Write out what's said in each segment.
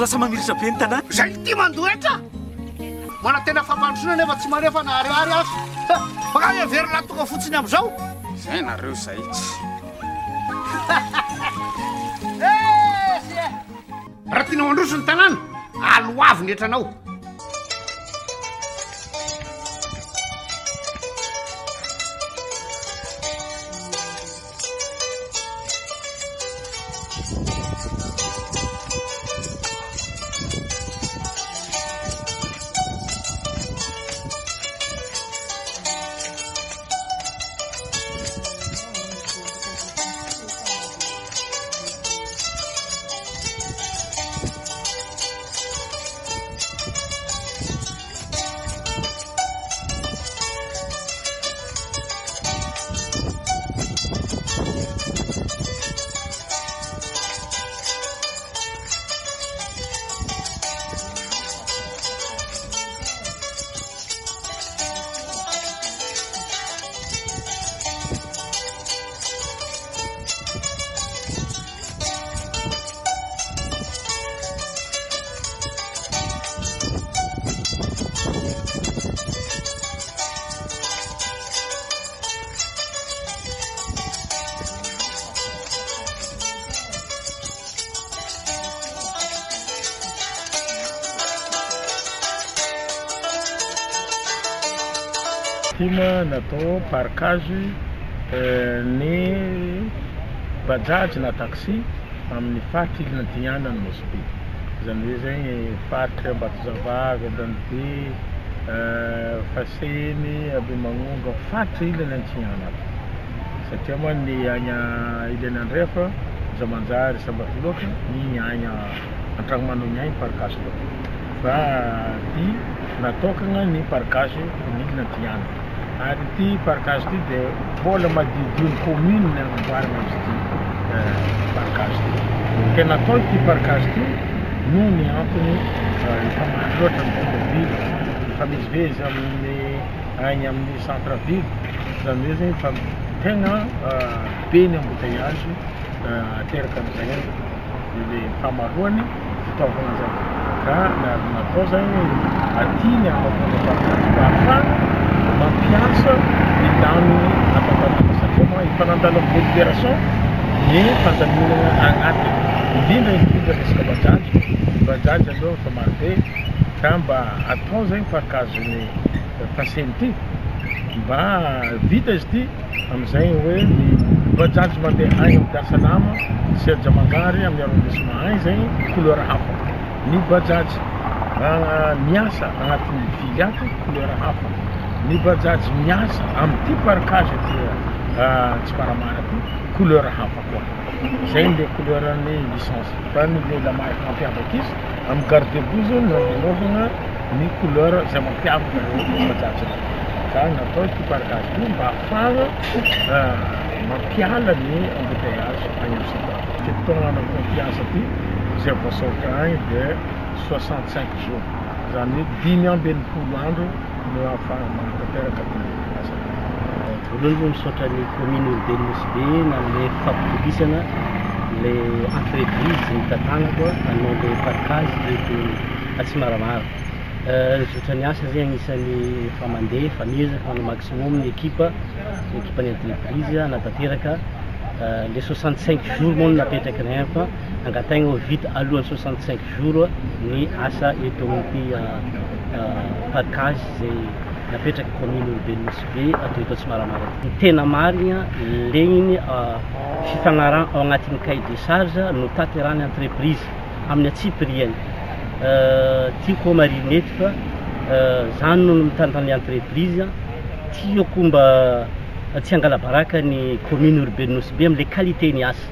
lasa mamiritra be ny tanàna. Zay ty mandoetra mana tena fampandrosoana nefa tsy manefa na ariary azy baka everina tonga fotsiny am'izao zay nareo zay tsy raha tianao androso ny tanàna aloavy ny etranao. Tima natao parkage ny bajaj na taxi amin'ny faritra ilana Antignana ny Mosby. Zany hoe zay faritra Ambatozava, Vedante, Faseny, Abemangonga, faritra ilana Antignana. Satria moa ny agna ilana andrefa Zamanjary Sambatoloka ny agna Antragnomanony agny parkage loka. Fa ty natokana ny parkage ny ilana Antignana. Ary ty parkage ty dia mbola madidiny commune ny agnamboarana azy ty parkage ty. Ke natao ty parkage ty noho ny antony efa maro loatra ny tomobile efa mivezivezy agny amin'ny centre ville. Zany hoe zany fa tegna be ny embouteillage ateraka am'izay le famaroany fitaovana zay. Ka natao zany aty ny anaovana parkage mba ahafahana mampiasa ny tany ampatanana satria moa efa nandalo amin'ny délibération ny fandaminana agnatiny indrindra resaka bajaj aloha efa maro be ka mba atao zay parkage ny Faseny ty mba vita izy ty am'izay hoe ny bajaj mandeha agny amin'ny Dar es Salaam sy Jamangary amin'ny arrondissement agny zay couleur hafa. Ny bajaj miasa agnatin'ny ville ato couleur hafa. Ny bajaj miasa amin'ity parkage ty Tsiparamara ty couleur hafa koa. Zay le couleur ny licence. Fa ny la marque mampiavaka izy amin'ny garde-boue zany nanaovana ny couleur zay mampiavaka ny bajaj. Ka natao ity parkage ty mba ahafahana mampiala ny embouteillage agny amin'ny centre. Ty fotoana na confiance ty zay voasoratra agny dia 65 jours. Zany hoe 5 andro no ahafahana manatanteraka ty asa. Voalohany misaotra ny commune urbaine Mosby nanome fampitovisana le entreprise mitantanako hanao le parkage eto Atsimaramara. Misaotra ny asa zay agnisan'ny efa mandeha efa miezaka manao maximum ny ekipa ny entreprise hanatanteraka le 65 jours moa napetraka ny fa angatagna ho vita alohan'ny 65 jours ny asa eto amin'ity parkage zay napetraka commune urbaine Mosby atao eto Atsimaramara. Ny tena marigna legniny fifagnarana ao agnatin'ny cahier de charge no taterahany entreprise amin'ny atsipiriany. Tiako marinety fa zany no mitantany entreprise tiako mba tsy angalabaraka ny commune urbaine Mosby amin'ny qualité ny asa.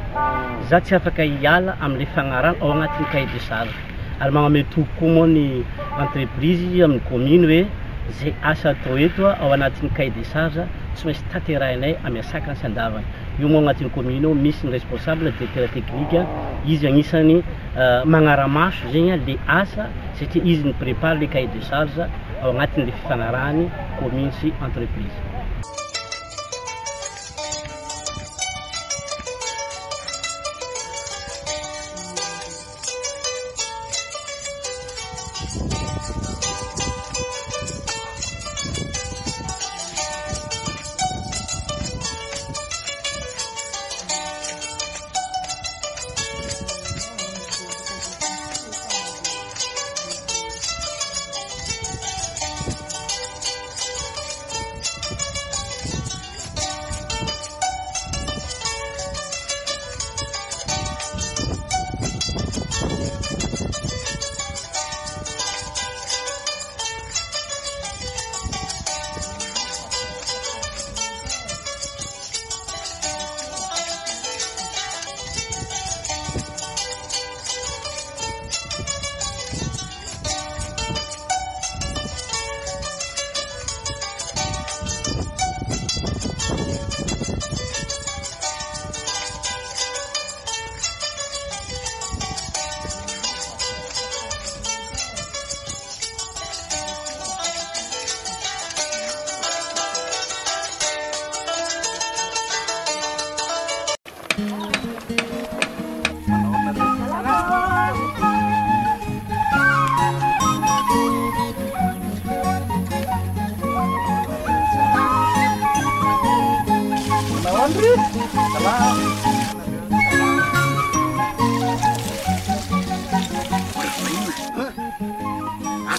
Za tsy afaka hiala amin'ny fagnarana ao agnatin'ny cahier de charge. Ary magname tokoa moa ny entreprise amin'ny commune hoe zay asa atao eto ao anatin'ny cahier de charge tsy maintsy taterahinay amiasakana sy andavana. Io moa agnatin'ny commune ao misy ny responsable directeur technique izy agnisan'ny magnaramaso zegny le asa satria izy ny prépare le cahier de charge ao agnatin'le fifanarahany commune sy entreprise.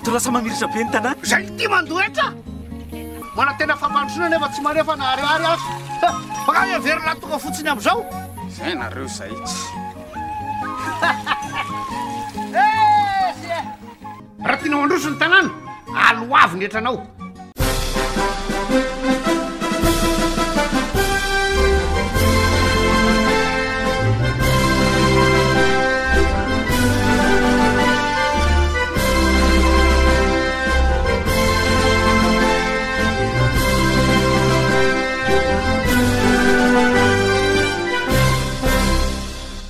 to lasa mamiritra be ny tanàna. Zay ty mandoetra. Mana tena fampandrosoana nefa tsy manefa na ariary azy. Baka everina tonga fotsiny amin'izao. Zay nareo zay tsy. Raha tianao androso ny tanàna, aloavy ny etranao.